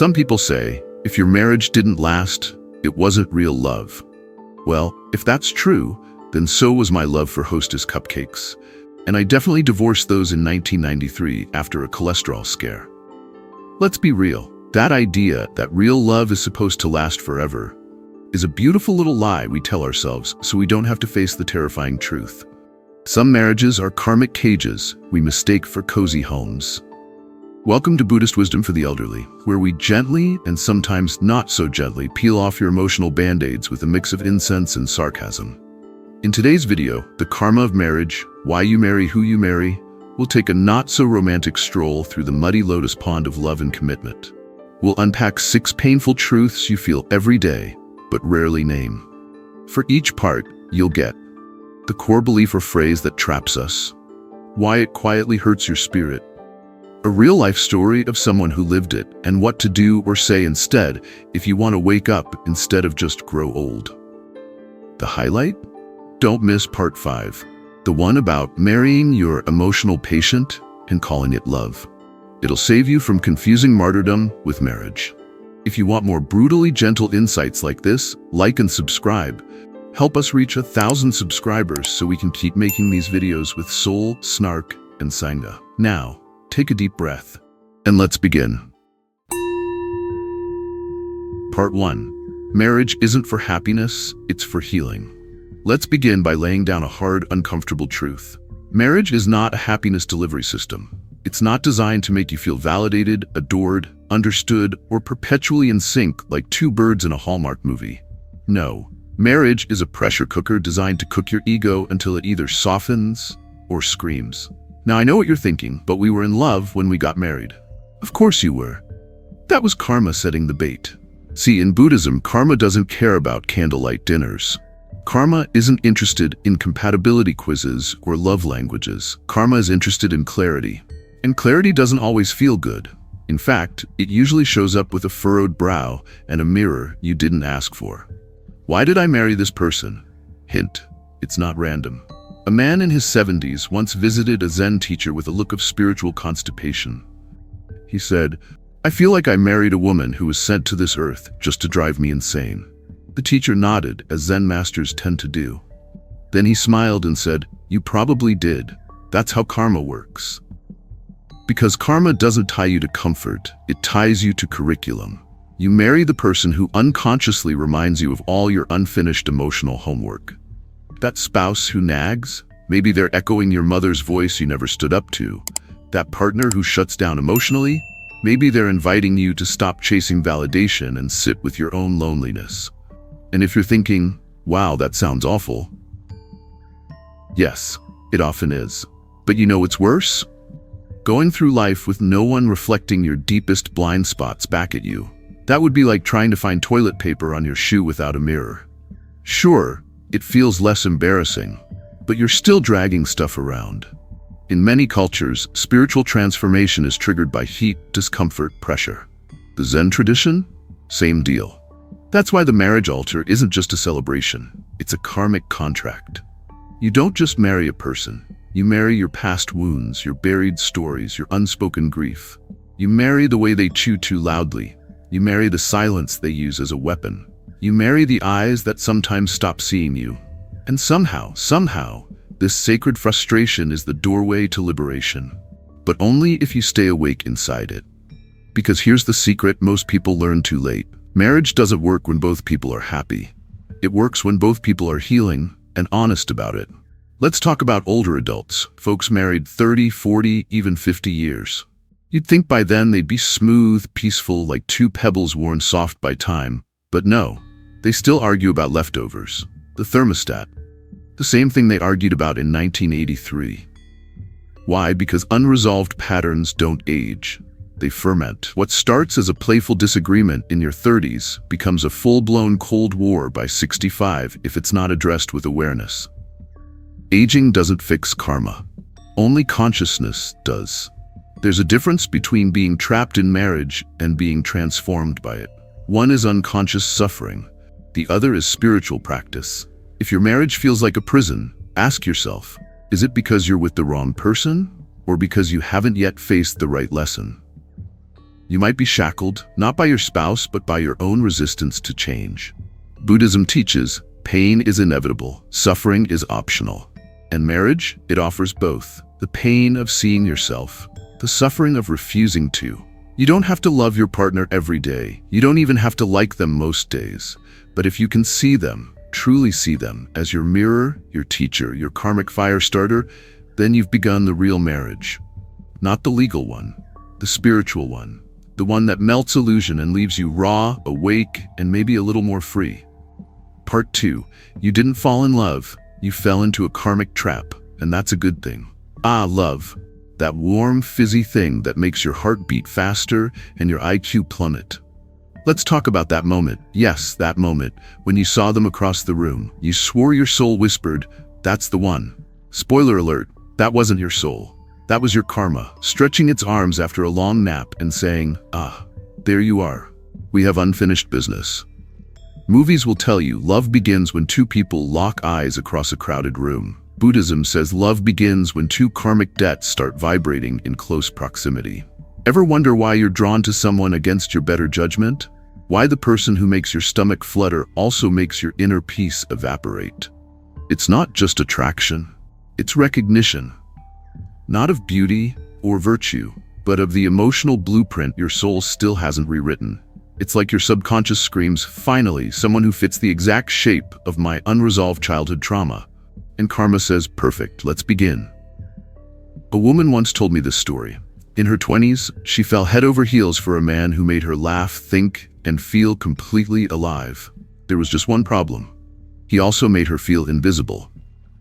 Some people say, if your marriage didn't last, it wasn't real love. Well, if that's true, then so was my love for Hostess cupcakes. And I definitely divorced those in 1993 after a cholesterol scare. Let's be real. That idea that real love is supposed to last forever is a beautiful little lie we tell ourselves so we don't have to face the terrifying truth. Some marriages are karmic cages we mistake for cozy homes. Welcome to Buddhist Wisdom for the Elderly, where we gently, and sometimes not so gently, peel off your emotional band-aids with a mix of incense and sarcasm. In today's video, the karma of marriage, why you marry who you marry, we'll take a not-so-romantic stroll through the muddy lotus pond of love and commitment. We'll unpack 6 painful truths you feel every day, but rarely name. For each part, you'll get the core belief or phrase that traps us, why it quietly hurts your spirit, a real-life story of someone who lived it, and what to do or say instead if you want to wake up instead of just grow old. The highlight? Don't miss part 5, the one about marrying your emotional patient and calling it love. It'll save you from confusing martyrdom with marriage. If you want more brutally gentle insights like this, like and subscribe. Help us reach 1,000 subscribers so we can keep making these videos with soul, snark, and sangha. Now, take a deep breath, and let's begin. Part 1. Marriage isn't for happiness, it's for healing. Let's begin by laying down a hard, uncomfortable truth. Marriage is not a happiness delivery system. It's not designed to make you feel validated, adored, understood, or perpetually in sync like 2 birds in a Hallmark movie. No, marriage is a pressure cooker designed to cook your ego until it either softens or screams. Now I know what you're thinking, but we were in love when we got married. Of course you were. That was karma setting the bait. See, in Buddhism, karma doesn't care about candlelight dinners. Karma isn't interested in compatibility quizzes or love languages. Karma is interested in clarity. And clarity doesn't always feel good. In fact, it usually shows up with a furrowed brow and a mirror you didn't ask for. Why did I marry this person? Hint, it's not random. A man in his 70s once visited a Zen teacher with a look of spiritual constipation. He said, "I feel like I married a woman who was sent to this earth just to drive me insane." The teacher nodded, as Zen masters tend to do. Then he smiled and said, "You probably did. That's how karma works." Because karma doesn't tie you to comfort, it ties you to curriculum. You marry the person who unconsciously reminds you of all your unfinished emotional homework. That spouse who nags, maybe they're echoing your mother's voice you never stood up to. That partner who shuts down emotionally, maybe they're inviting you to stop chasing validation and sit with your own loneliness. And if you're thinking, wow, that sounds awful. Yes, it often is. But you know what's worse? Going through life with no one reflecting your deepest blind spots back at you. That would be like trying to find toilet paper on your shoe without a mirror. Sure, it feels less embarrassing, but you're still dragging stuff around. In many cultures, spiritual transformation is triggered by heat, discomfort, pressure. The Zen tradition? Same deal. That's why the marriage altar isn't just a celebration, it's a karmic contract. You don't just marry a person. You marry your past wounds, your buried stories, your unspoken grief. You marry the way they chew too loudly. You marry the silence they use as a weapon. You marry the eyes that sometimes stop seeing you. And somehow, this sacred frustration is the doorway to liberation. But only if you stay awake inside it. Because here's the secret most people learn too late. Marriage doesn't work when both people are happy. It works when both people are healing and honest about it. Let's talk about older adults, folks married 30, 40, even 50 years. You'd think by then they'd be smooth, peaceful, like 2 pebbles worn soft by time. But no, they still argue about leftovers, the thermostat, the same thing they argued about in 1983. Why? Because unresolved patterns don't age. They ferment. What starts as a playful disagreement in your 30s becomes a full-blown Cold War by 65 if it's not addressed with awareness. Aging doesn't fix karma. Only consciousness does. There's a difference between being trapped in marriage and being transformed by it. One is unconscious suffering. The other is spiritual practice. If your marriage feels like a prison, ask yourself, is it because you're with the wrong person or because you haven't yet faced the right lesson? You might be shackled, not by your spouse, but by your own resistance to change. Buddhism teaches pain is inevitable, suffering is optional. And marriage, it offers both. The pain of seeing yourself, the suffering of refusing to. You don't have to love your partner every day. You don't even have to like them most days. But if you can see them, truly see them, as your mirror, your teacher, your karmic fire starter, then you've begun the real marriage. Not the legal one, the spiritual one. The one that melts illusion and leaves you raw, awake, and maybe a little more free. Part 2. You didn't fall in love. You fell into a karmic trap, and that's a good thing. Ah, love. That warm, fizzy thing that makes your heart beat faster and your IQ plummet. Let's talk about that moment. Yes, that moment, when you saw them across the room. You swore your soul whispered, "That's the one." Spoiler alert, that wasn't your soul. That was your karma, stretching its arms after a long nap and saying, "Ah, there you are. We have unfinished business." Movies will tell you love begins when two people lock eyes across a crowded room. Buddhism says love begins when two karmic debts start vibrating in close proximity. Ever wonder why you're drawn to someone against your better judgment? Why the person who makes your stomach flutter also makes your inner peace evaporate? It's not just attraction, it's recognition. Not of beauty or virtue, but of the emotional blueprint your soul still hasn't rewritten. It's like your subconscious screams, "Finally, someone who fits the exact shape of my unresolved childhood trauma." And karma says, "Perfect, let's begin." A woman once told me this story. In her 20s, she fell head over heels for a man who made her laugh, think, and feel completely alive. There was just one problem. He also made her feel invisible.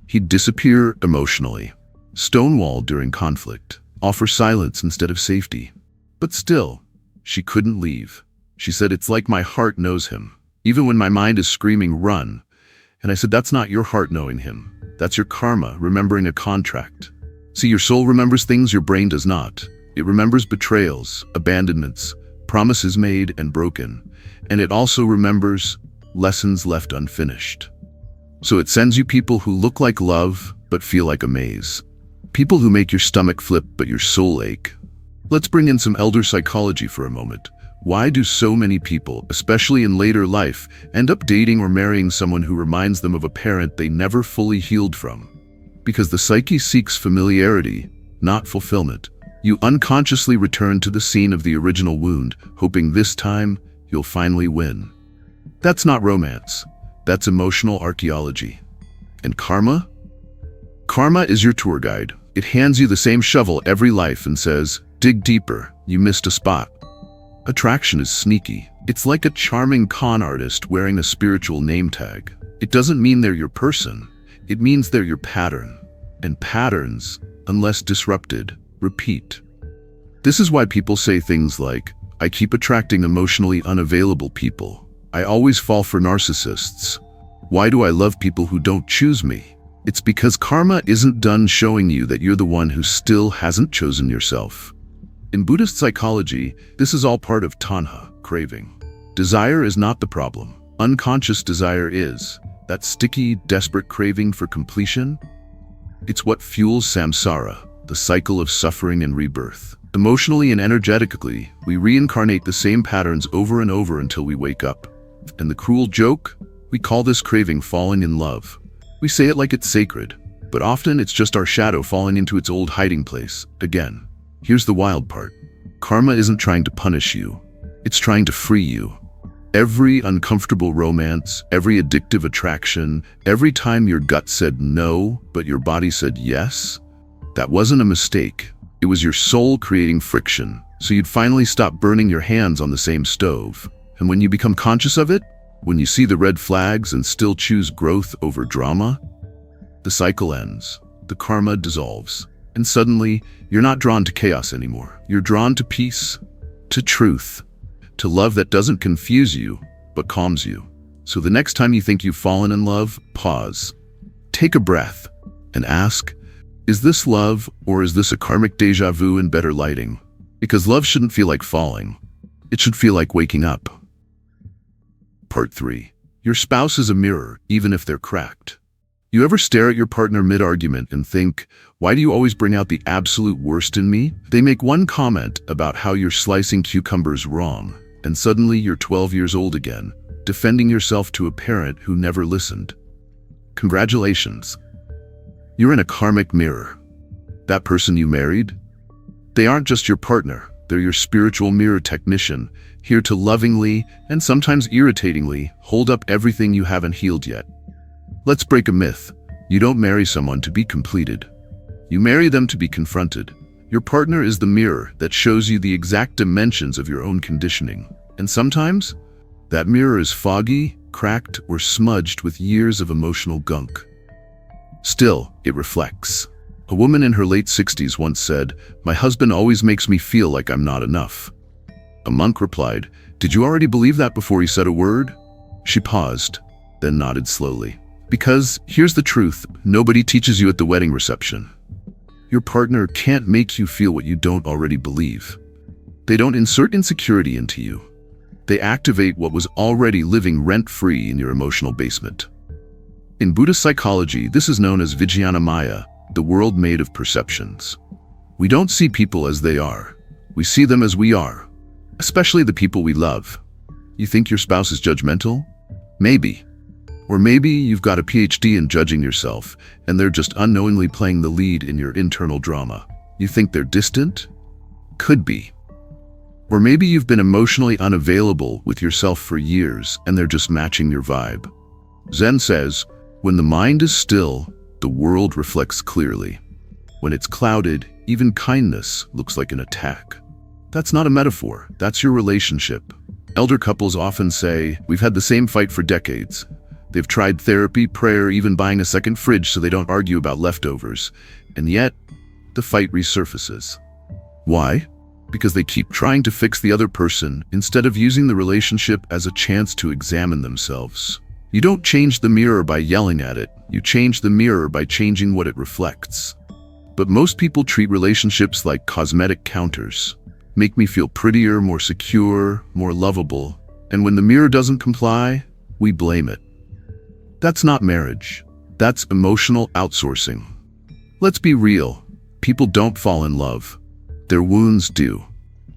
He'd disappear emotionally, stonewall during conflict, offer silence instead of safety. But still, she couldn't leave. She said, "It's like my heart knows him, even when my mind is screaming, run." And I said, "That's not your heart knowing him. That's your karma remembering a contract." See, your soul remembers things your brain does not. It remembers betrayals, abandonments, promises made and broken. And it also remembers lessons left unfinished. So it sends you people who look like love, but feel like a maze. People who make your stomach flip, but your soul ache. Let's bring in some elder psychology for a moment. Why do so many people, especially in later life, end up dating or marrying someone who reminds them of a parent they never fully healed from? Because the psyche seeks familiarity, not fulfillment. You unconsciously return to the scene of the original wound, hoping this time you'll finally win. That's not romance. That's emotional archaeology. And karma? Karma is your tour guide. It hands you the same shovel every life and says, "Dig deeper, you missed a spot." Attraction is sneaky. It's like a charming con artist wearing a spiritual name tag. It doesn't mean they're your person. It means they're your pattern. And patterns, unless disrupted, repeat. This is why people say things like, "I keep attracting emotionally unavailable people. I always fall for narcissists. Why do I love people who don't choose me?" It's because karma isn't done showing you that you're the one who still hasn't chosen yourself. In Buddhist psychology, this is all part of tanha, craving. Desire is not the problem. Unconscious desire is. That sticky, desperate craving for completion? It's what fuels samsara, the cycle of suffering and rebirth. Emotionally and energetically, we reincarnate the same patterns over and over until we wake up. And the cruel joke? We call this craving falling in love. We say it like it's sacred, but often it's just our shadow falling into its old hiding place, again. Here's the wild part. Karma isn't trying to punish you. It's trying to free you. Every uncomfortable romance, every addictive attraction, every time your gut said no, but your body said yes, that wasn't a mistake. It was your soul creating friction, so you'd finally stop burning your hands on the same stove. And when you become conscious of it, when you see the red flags and still choose growth over drama, the cycle ends, the karma dissolves. And suddenly, you're not drawn to chaos anymore. You're drawn to peace, to truth, to love that doesn't confuse you, but calms you. So the next time you think you've fallen in love, pause. Take a breath and ask, is this love or is this a karmic deja vu in better lighting? Because love shouldn't feel like falling. It should feel like waking up. Part 3. Your spouse is a mirror, even if they're cracked. You ever stare at your partner mid-argument and think, why do you always bring out the absolute worst in me? They make one comment about how you're slicing cucumbers wrong, and suddenly you're 12 years old again, defending yourself to a parent who never listened. Congratulations. You're in a karmic mirror. That person you married? They aren't just your partner, they're your spiritual mirror technician, here to lovingly, and sometimes irritatingly, hold up everything you haven't healed yet. Let's break a myth. You don't marry someone to be completed. You marry them to be confronted. Your partner is the mirror that shows you the exact dimensions of your own conditioning. And sometimes, that mirror is foggy, cracked, or smudged with years of emotional gunk. Still, it reflects. A woman in her late 60s once said, "My husband always makes me feel like I'm not enough." A monk replied, "Did you already believe that before he said a word?" She paused, then nodded slowly. Because here's the truth, nobody teaches you at the wedding reception. Your partner can't make you feel what you don't already believe. They don't insert insecurity into you. They activate what was already living rent-free in your emotional basement. In Buddhist psychology, this is known as Vijnana Maya, the world made of perceptions. We don't see people as they are. We see them as we are, especially the people we love. You think your spouse is judgmental? Maybe. Or maybe you've got a PhD in judging yourself, and they're just unknowingly playing the lead in your internal drama. You think they're distant? Could be. Or maybe you've been emotionally unavailable with yourself for years, and they're just matching your vibe. Zen says, when the mind is still, the world reflects clearly. When it's clouded, even kindness looks like an attack. That's not a metaphor, that's your relationship. Elder couples often say, we've had the same fight for decades. They've tried therapy, prayer, even buying a second fridge so they don't argue about leftovers. And yet, the fight resurfaces. Why? Because they keep trying to fix the other person instead of using the relationship as a chance to examine themselves. You don't change the mirror by yelling at it. You change the mirror by changing what it reflects. But most people treat relationships like cosmetic counters. Make me feel prettier, more secure, more lovable. And when the mirror doesn't comply, we blame it. That's not marriage. That's emotional outsourcing. Let's be real. People don't fall in love. Their wounds do.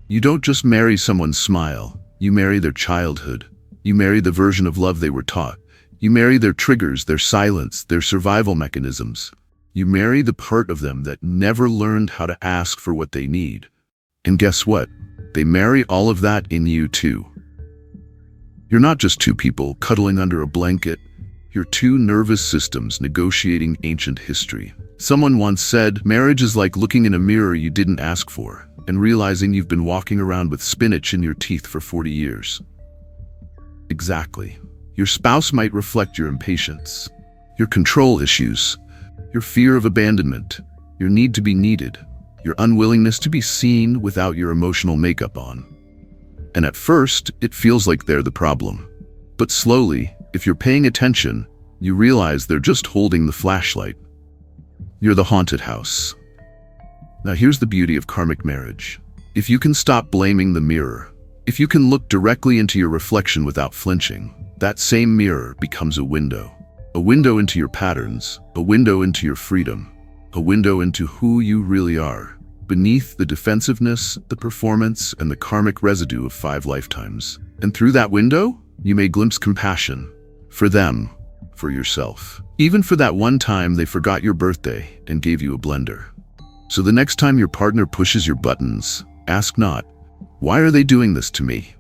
You don't just marry someone's smile. You marry their childhood. You marry the version of love they were taught. You marry their triggers, their silence, their survival mechanisms. You marry the part of them that never learned how to ask for what they need. And guess what? They marry all of that in you too. You're not just two people cuddling under a blanket. You're two nervous systems negotiating ancient history. Someone once said, marriage is like looking in a mirror you didn't ask for and realizing you've been walking around with spinach in your teeth for 40 years. Exactly. Your spouse might reflect your impatience, your control issues, your fear of abandonment, your need to be needed, your unwillingness to be seen without your emotional makeup on. And at first, it feels like they're the problem. But slowly, if you're paying attention, you realize they're just holding the flashlight. You're the haunted house. Now here's the beauty of karmic marriage. If you can stop blaming the mirror, if you can look directly into your reflection without flinching, that same mirror becomes a window. A window into your patterns, a window into your freedom, a window into who you really are, beneath the defensiveness, the performance, and the karmic residue of 5 lifetimes. And through that window, you may glimpse compassion. For them, for yourself. Even for that one time they forgot your birthday and gave you a blender. So the next time your partner pushes your buttons, ask not, why are they doing this to me?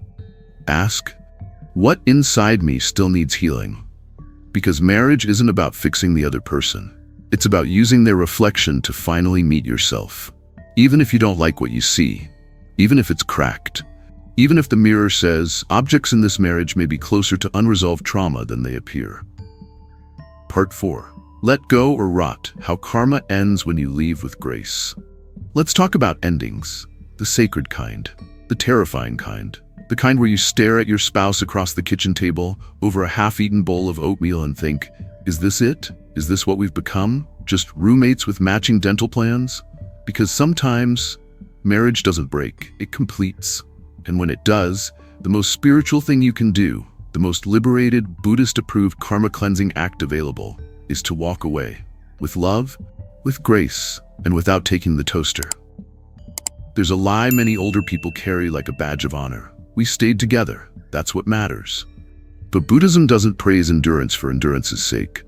Ask, what inside me still needs healing? Because marriage isn't about fixing the other person. It's about using their reflection to finally meet yourself. Even if you don't like what you see, even if it's cracked, even if the mirror says, objects in this marriage may be closer to unresolved trauma than they appear. Part 4. Let go or rot, how karma ends when you leave with grace. Let's talk about endings. The sacred kind, the terrifying kind, the kind where you stare at your spouse across the kitchen table over a half-eaten bowl of oatmeal and think, is this it? Is this what we've become? Just roommates with matching dental plans? Because sometimes, marriage doesn't break, it completes. And when it does, the most spiritual thing you can do, the most liberated, Buddhist-approved karma cleansing act available, is to walk away, with love, with grace, and without taking the toaster. There's a lie many older people carry like a badge of honor. We stayed together, that's what matters. But Buddhism doesn't praise endurance for endurance's sake.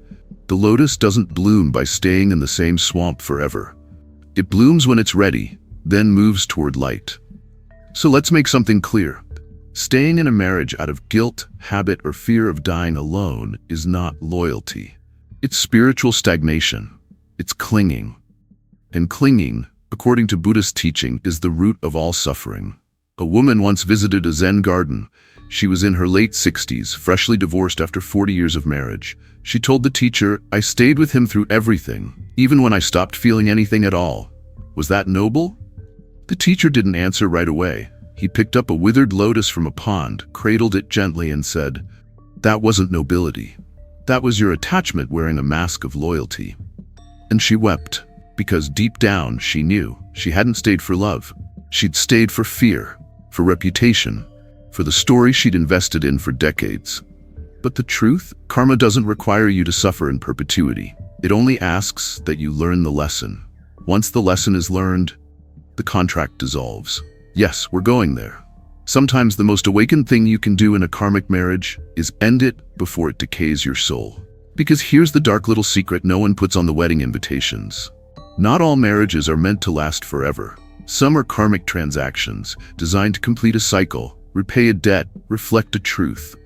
The lotus doesn't bloom by staying in the same swamp forever. It blooms when it's ready, then moves toward light. So let's make something clear. Staying in a marriage out of guilt, habit, or fear of dying alone is not loyalty. It's spiritual stagnation. It's clinging. And clinging, according to Buddhist teaching, is the root of all suffering. A woman once visited a Zen garden. She was in her late 60s, freshly divorced after 40 years of marriage. She told the teacher, "I stayed with him through everything, even when I stopped feeling anything at all. Was that noble?" The teacher didn't answer right away. He picked up a withered lotus from a pond, cradled it gently, and said, "That wasn't nobility. That was your attachment wearing a mask of loyalty." And she wept, because deep down she knew she hadn't stayed for love. She'd stayed for fear, for reputation, for the story she'd invested in for decades. But the truth, karma doesn't require you to suffer in perpetuity. It only asks that you learn the lesson. Once the lesson is learned, the contract dissolves. Yes, we're going there. Sometimes the most awakened thing you can do in a karmic marriage is end it before it decays your soul. Because here's the dark little secret no one puts on the wedding invitations. Not all marriages are meant to last forever. Some are karmic transactions, designed to complete a cycle, repay a debt, reflect a truth.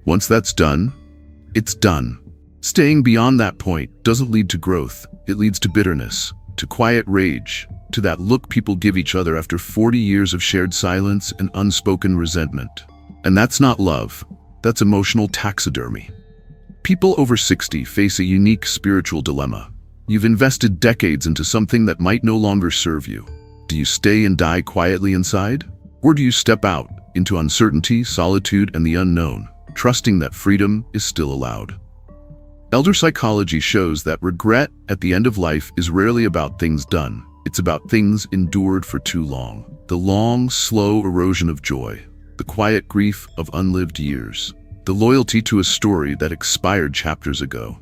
Once that's done, it's done. Staying beyond that point doesn't lead to growth. It leads to bitterness, to quiet rage, to that look people give each other after 40 years of shared silence and unspoken resentment. And that's not love. That's emotional taxidermy. People over 60 face a unique spiritual dilemma. You've invested decades into something that might no longer serve you. Do you stay and die quietly inside? Or do you step out into uncertainty, solitude, and the unknown, trusting that freedom is still allowed? Elder psychology shows that regret at the end of life is rarely about things done. It's about things endured for too long. The long, slow erosion of joy. The quiet grief of unlived years. The loyalty to a story that expired chapters ago.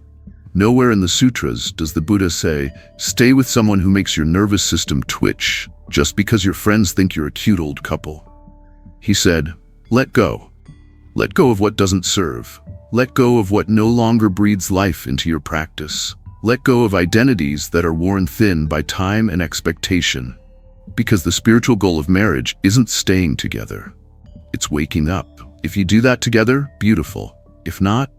Nowhere in the sutras does the Buddha say, stay with someone who makes your nervous system twitch just because your friends think you're a cute old couple. He said, let go. Let go of what doesn't serve. Let go of what no longer breathes life into your practice. Let go of identities that are worn thin by time and expectation. Because the spiritual goal of marriage isn't staying together. It's waking up. If you do that together, beautiful. If not,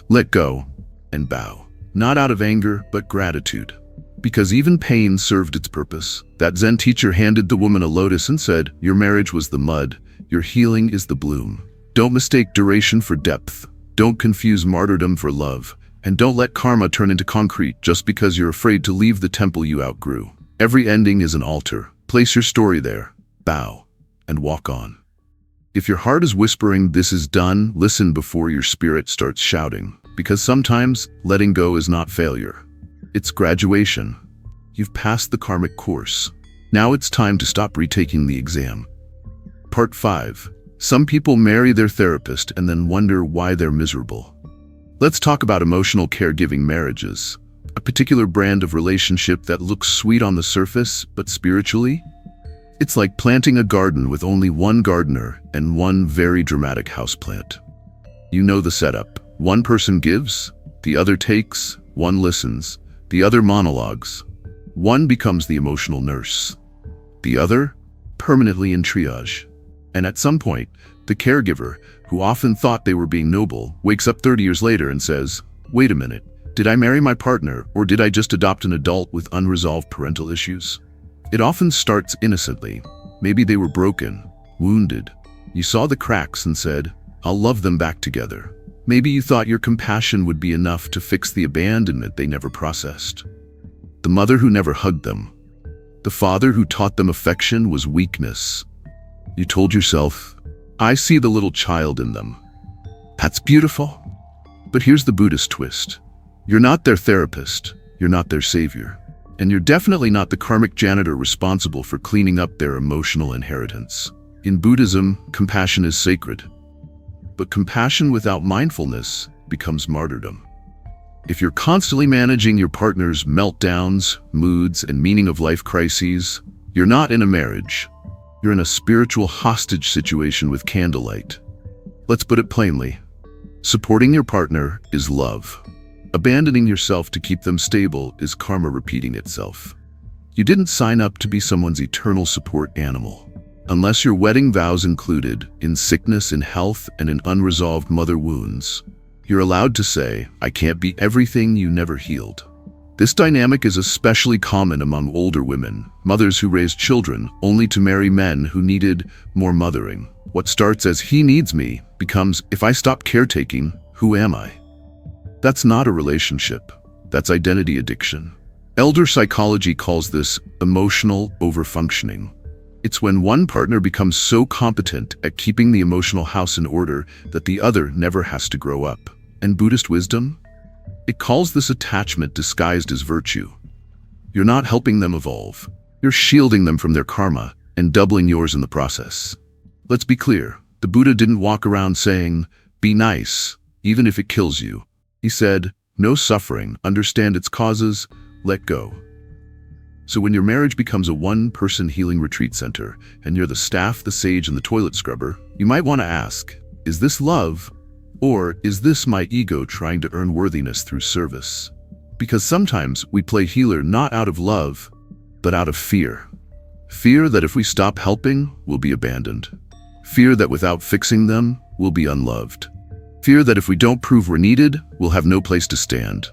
let go and bow. Not out of anger, but gratitude. Because even pain served its purpose. That Zen teacher handed the woman a lotus and said, your marriage was the mud, your healing is the bloom. Don't mistake duration for depth. Don't confuse martyrdom for love. And don't let karma turn into concrete just because you're afraid to leave the temple you outgrew. Every ending is an altar. Place your story there, bow, and walk on. If your heart is whispering, this is done, listen before your spirit starts shouting. Because sometimes letting go is not failure. It's graduation. You've passed the karmic course. Now it's time to stop retaking the exam. Part 5. Some people marry their therapist and then wonder why they're miserable. Let's talk about emotional caregiving marriages. A particular brand of relationship that looks sweet on the surface, but spiritually? It's like planting a garden with only one gardener and one very dramatic houseplant. You know the setup. One person gives, the other takes, one listens, the other monologues. One becomes the emotional nurse. The other, permanently in triage. And at some point, the caregiver, who often thought they were being noble, wakes up 30 years later and says, wait a minute, did I marry my partner or did I just adopt an adult with unresolved parental issues? It often starts innocently. Maybe they were broken, wounded. You saw the cracks and said, I'll love them back together. Maybe you thought your compassion would be enough to fix the abandonment they never processed. The mother who never hugged them. The father who taught them affection was weakness. You told yourself, I see the little child in them. That's beautiful. But here's the Buddhist twist. You're not their therapist. You're not their savior. And you're definitely not the karmic janitor responsible for cleaning up their emotional inheritance. In Buddhism, compassion is sacred. But compassion without mindfulness becomes martyrdom. If you're constantly managing your partner's meltdowns, moods, and meaning of life crises, you're not in a marriage. You're in a spiritual hostage situation with candlelight. Let's put it plainly. Supporting your partner is love. Abandoning yourself to keep them stable is karma repeating itself. You didn't sign up to be someone's eternal support animal. Unless your wedding vows included, in sickness, in health, and in unresolved mother wounds, you're allowed to say, I can't be everything you never healed. This dynamic is especially common among older women, mothers who raised children only to marry men who needed more mothering. What starts as he needs me becomes, if I stop caretaking, who am I? That's not a relationship. That's identity addiction. Elder psychology calls this emotional overfunctioning. It's when one partner becomes so competent at keeping the emotional house in order that the other never has to grow up. And Buddhist wisdom? It calls this attachment disguised as virtue. You're not helping them evolve. You're shielding them from their karma and doubling yours in the process. Let's be clear. The Buddha didn't walk around saying, be nice, even if it kills you. He said, no suffering, understand its causes, let go. So when your marriage becomes a one-person healing retreat center, and you're the staff, the sage, and the toilet scrubber, you might want to ask, is this love? Or is this my ego trying to earn worthiness through service? Because sometimes we play healer not out of love, but out of fear. Fear that if we stop helping, we'll be abandoned. Fear that without fixing them, we'll be unloved. Fear that if we don't prove we're needed, we'll have no place to stand.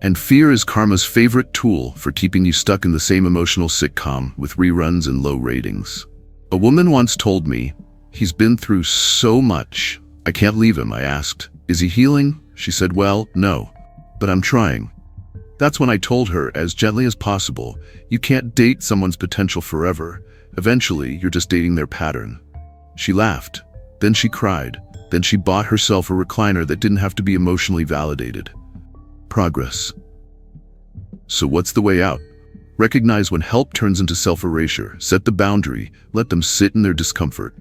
And fear is karma's favorite tool for keeping you stuck in the same emotional sitcom with reruns and low ratings. A woman once told me, he's been through so much. I can't leave him. I asked, is he healing? She said, well, no, but I'm trying. That's when I told her, as gently as possible, you can't date someone's potential forever. Eventually, you're just dating their pattern. She laughed. Then she cried. Then she bought herself a recliner that didn't have to be emotionally validated. Progress. So what's the way out? Recognize when help turns into self-erasure. Set the boundary. Let them sit in their discomfort.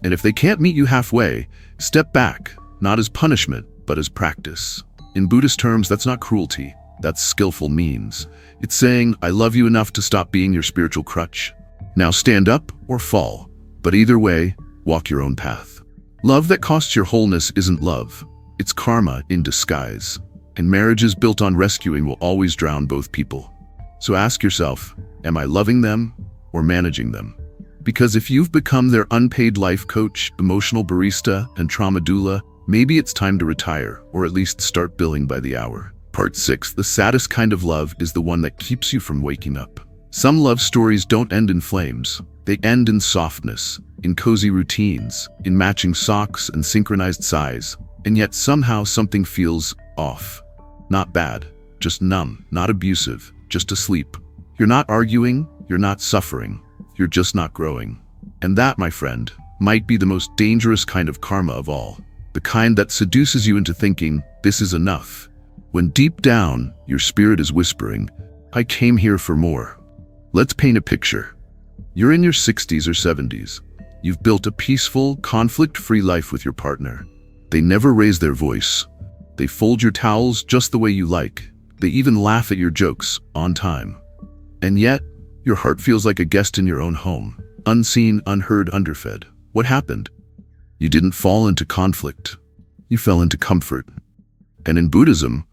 And if they can't meet you halfway, step back, not as punishment, but as practice. In Buddhist terms, that's not cruelty. That's skillful means. It's saying, I love you enough to stop being your spiritual crutch. Now stand up or fall. But either way, walk your own path. Love that costs your wholeness isn't love. It's karma in disguise. And marriages built on rescuing will always drown both people. So ask yourself, am I loving them or managing them? Because if you've become their unpaid life coach, emotional barista, and trauma doula, maybe it's time to retire, or at least start billing by the hour. Part 6. The saddest kind of love is the one that keeps you from waking up. Some love stories don't end in flames. They end in softness, in cozy routines, in matching socks and synchronized sighs. And yet somehow something feels off. Not bad, just numb, not abusive, just asleep. You're not arguing, you're not suffering. You're just not growing. And that, my friend, might be the most dangerous kind of karma of all. The kind that seduces you into thinking, this is enough. When deep down, your spirit is whispering, I came here for more. Let's paint a picture. You're in your 60s or 70s. You've built a peaceful, conflict-free life with your partner. They never raise their voice. They fold your towels just the way you like. They even laugh at your jokes on time. And yet, your heart feels like a guest in your own home, unseen, unheard, underfed. What happened? You didn't fall into conflict. You fell into comfort. And in Buddhism,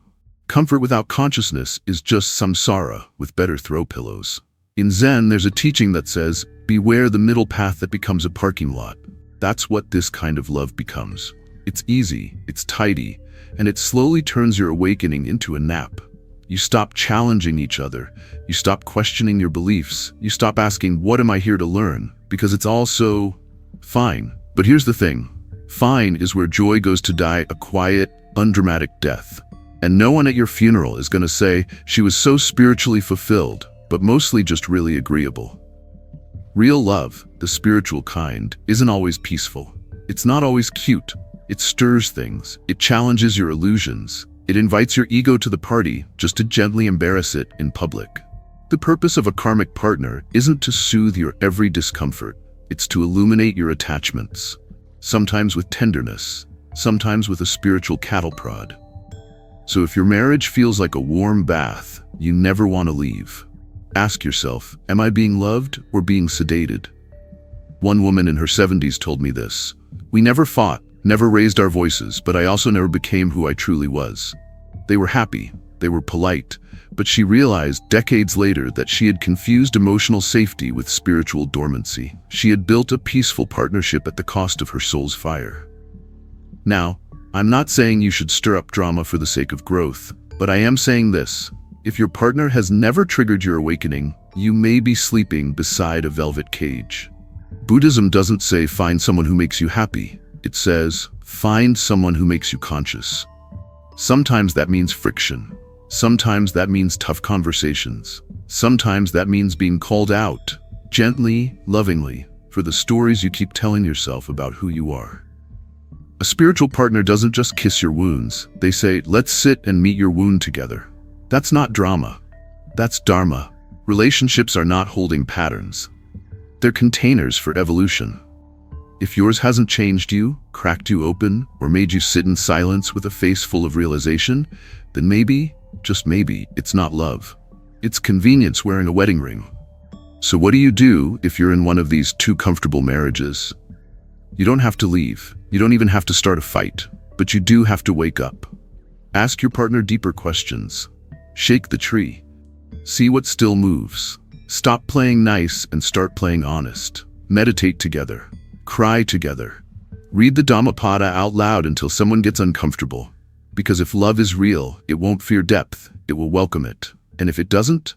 comfort without consciousness is just samsara with better throw pillows. In Zen, there's a teaching that says, beware the middle path that becomes a parking lot. That's what this kind of love becomes. It's easy, it's tidy, and it slowly turns your awakening into a nap. You stop challenging each other. You stop questioning your beliefs. You stop asking, what am I here to learn? Because it's all so fine. But here's the thing. Fine is where joy goes to die a quiet, undramatic death. And no one at your funeral is going to say she was so spiritually fulfilled, but mostly just really agreeable. Real love, the spiritual kind, isn't always peaceful. It's not always cute. It stirs things. It challenges your illusions. It invites your ego to the party just to gently embarrass it in public. The purpose of a karmic partner isn't to soothe your every discomfort. It's to illuminate your attachments, sometimes with tenderness, sometimes with a spiritual cattle prod. So if your marriage feels like a warm bath, you never want to leave. Ask yourself, am I being loved or being sedated? One woman in her 70s told me this: "We never fought, never raised our voices, but I also never became who I truly was." They were happy, they were polite, but she realized decades later that she had confused emotional safety with spiritual dormancy. She had built a peaceful partnership at the cost of her soul's fire. Now, I'm not saying you should stir up drama for the sake of growth, but I am saying this: if your partner has never triggered your awakening, you may be sleeping beside a velvet cage. Buddhism doesn't say find someone who makes you happy. It says find someone who makes you conscious. Sometimes that means friction. Sometimes that means tough conversations. Sometimes that means being called out, gently, lovingly, for the stories you keep telling yourself about who you are. A spiritual partner doesn't just kiss your wounds. They say, let's sit and meet your wound together. That's not drama. That's dharma. Relationships are not holding patterns. They're containers for evolution. If yours hasn't changed you, cracked you open, or made you sit in silence with a face full of realization, then maybe, just maybe, it's not love. It's convenience wearing a wedding ring. So what do you do if you're in one of these too comfortable marriages? You don't have to leave. You don't even have to start a fight, but you do have to wake up. Ask your partner deeper questions. Shake the tree. See what still moves. Stop playing nice and start playing honest. Meditate together. Cry together. Read the Dhammapada out loud until someone gets uncomfortable. Because if love is real, it won't fear depth, it will welcome it. And if it doesn't,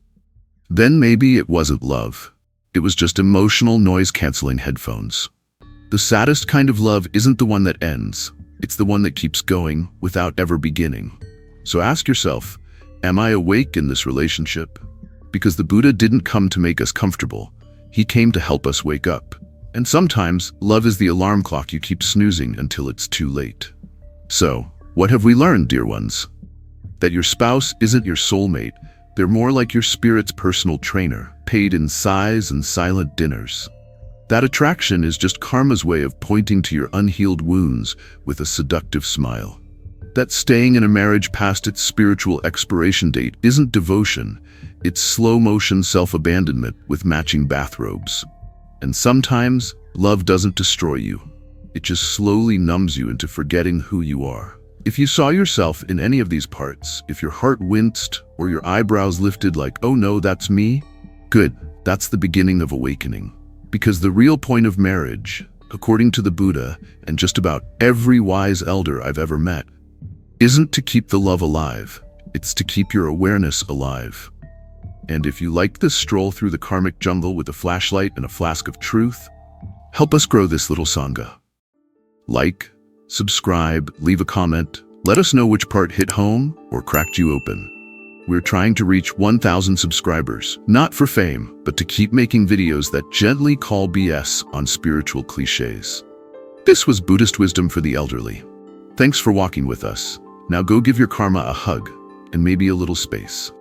then maybe it wasn't love. It was just emotional noise-canceling headphones. The saddest kind of love isn't the one that ends. It's the one that keeps going without ever beginning. So ask yourself, am I awake in this relationship? Because the Buddha didn't come to make us comfortable. He came to help us wake up. And sometimes, love is the alarm clock you keep snoozing until it's too late. So, what have we learned, dear ones? That your spouse isn't your soulmate. They're more like your spirit's personal trainer, paid in sighs and silent dinners. That attraction is just karma's way of pointing to your unhealed wounds with a seductive smile. That staying in a marriage past its spiritual expiration date isn't devotion. It's slow-motion self-abandonment with matching bathrobes. And sometimes, love doesn't destroy you. It just slowly numbs you into forgetting who you are. If you saw yourself in any of these parts, if your heart winced or your eyebrows lifted like, oh no, that's me, good, that's the beginning of awakening. Because the real point of marriage, according to the Buddha and just about every wise elder I've ever met, isn't to keep the love alive, it's to keep your awareness alive. And if you liked this stroll through the karmic jungle with a flashlight and a flask of truth, help us grow this little sangha. Like, subscribe, leave a comment, let us know which part hit home or cracked you open. We're trying to reach 1,000 subscribers, not for fame, but to keep making videos that gently call BS on spiritual cliches. This was Buddhist wisdom for the elderly. Thanks for walking with us. Now go give your karma a hug and maybe a little space.